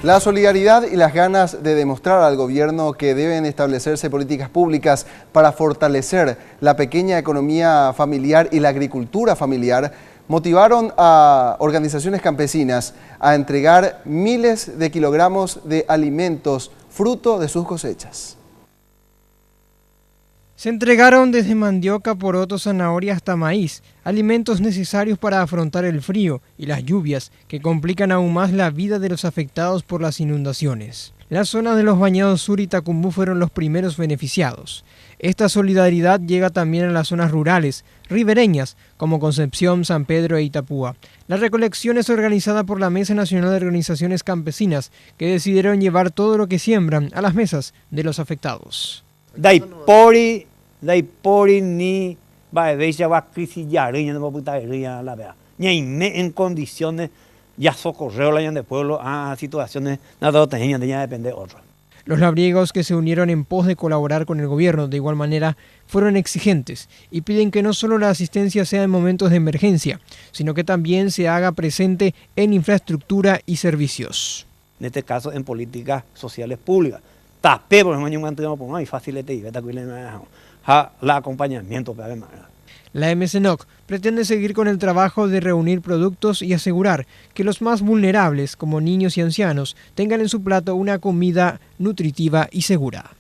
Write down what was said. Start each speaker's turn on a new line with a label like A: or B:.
A: La solidaridad y las ganas de demostrar al gobierno que deben establecerse políticas públicas para fortalecer la pequeña economía familiar y la agricultura familiar motivaron a organizaciones campesinas a entregar miles de kilogramos de alimentos fruto de sus cosechas.
B: Se entregaron desde mandioca, poroto, zanahoria hasta maíz, alimentos necesarios para afrontar el frío y las lluvias que complican aún más la vida de los afectados por las inundaciones. Las zonas de los Bañados Sur y Tacumbú fueron los primeros beneficiados. Esta solidaridad llega también a las zonas rurales, ribereñas, como Concepción, San Pedro e Itapúa. La recolección es organizada por la Mesa Nacional de Organizaciones Campesinas, que decidieron llevar todo lo que siembran a las mesas de los afectados.
C: Daipori ni va a crisis ya la vea. Ni en condiciones ya socorreo la de pueblo a situaciones nada de ya depende otro.
B: Los labriegos que se unieron en pos de colaborar con el gobierno de igual manera fueron exigentes y piden que no solo la asistencia sea en momentos de emergencia, sino que también se haga presente en infraestructura y servicios.
C: En este caso en políticas sociales públicas. Tapé por ejemplo, fácil la acompañamiento.
B: La MSNOC pretende seguir con el trabajo de reunir productos y asegurar que los más vulnerables, como niños y ancianos, tengan en su plato una comida nutritiva y segura.